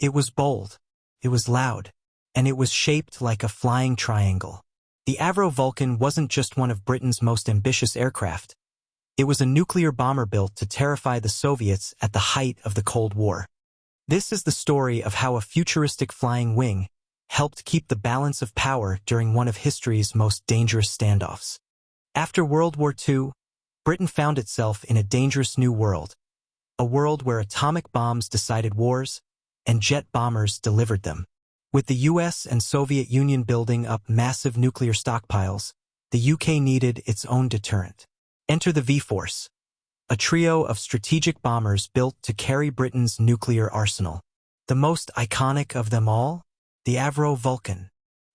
It was bold, it was loud, and it was shaped like a flying triangle. The Avro Vulcan wasn't just one of Britain's most ambitious aircraft. It was a nuclear bomber built to terrify the Soviets at the height of the Cold War. This is the story of how a futuristic flying wing helped keep the balance of power during one of history's most dangerous standoffs. After World War II, Britain found itself in a dangerous new world, a world where atomic bombs decided wars and jet bombers delivered them. With the US and Soviet Union building up massive nuclear stockpiles, the UK needed its own deterrent. Enter the V-Force, a trio of strategic bombers built to carry Britain's nuclear arsenal. The most iconic of them all? The Avro Vulcan.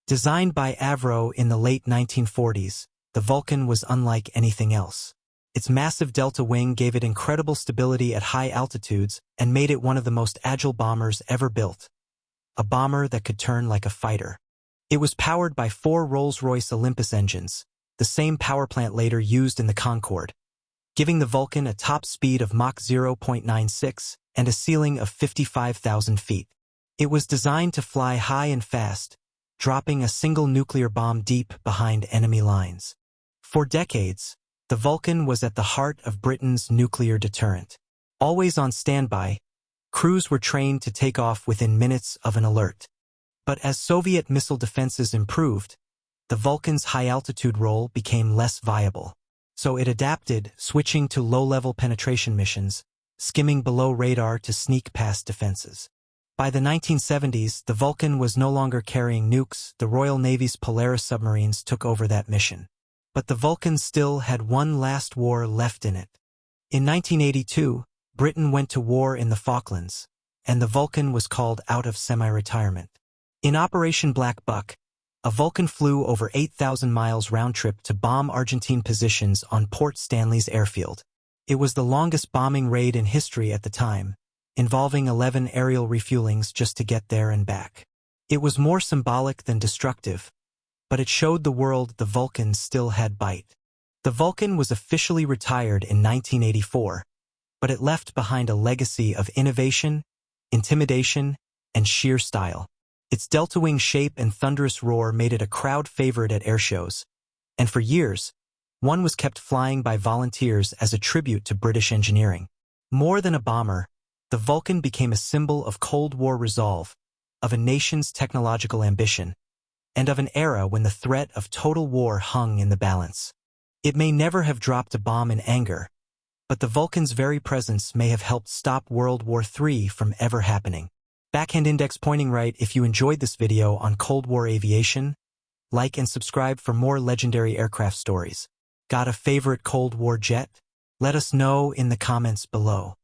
Designed by Avro in the late 1940s, the Vulcan was unlike anything else. Its massive delta wing gave it incredible stability at high altitudes and made it one of the most agile bombers ever built. A bomber that could turn like a fighter. It was powered by 4 Rolls-Royce Olympus engines, the same power plant later used in the Concorde, giving the Vulcan a top speed of Mach 0.96 and a ceiling of 55,000 feet. It was designed to fly high and fast, dropping a single nuclear bomb deep behind enemy lines. For decades, the Vulcan was at the heart of Britain's nuclear deterrent. Always on standby, crews were trained to take off within minutes of an alert. But as Soviet missile defenses improved, the Vulcan's high-altitude role became less viable. So it adapted, switching to low-level penetration missions, skimming below radar to sneak past defenses. By the 1970s, the Vulcan was no longer carrying nukes. The Royal Navy's Polaris submarines took over that mission. But the Vulcan still had one last war left in it. In 1982, Britain went to war in the Falklands, and the Vulcan was called out of semi-retirement. In Operation Black Buck, a Vulcan flew over 8,000 miles round-trip to bomb Argentine positions on Port Stanley's airfield. It was the longest bombing raid in history at the time, involving 11 aerial refuelings just to get there and back. It was more symbolic than destructive, but it showed the world the Vulcan still had bite. The Vulcan was officially retired in 1984, but it left behind a legacy of innovation, intimidation, and sheer style. Its delta-wing shape and thunderous roar made it a crowd favorite at airshows, and for years, one was kept flying by volunteers as a tribute to British engineering. More than a bomber, the Vulcan became a symbol of Cold War resolve, of a nation's technological ambition, and of an era when the threat of total war hung in the balance. It may never have dropped a bomb in anger, but the Vulcan's very presence may have helped stop World War III from ever happening. Backhand index pointing right. If you enjoyed this video on Cold War aviation, like and subscribe for more legendary aircraft stories. Got a favorite Cold War jet? Let us know in the comments below.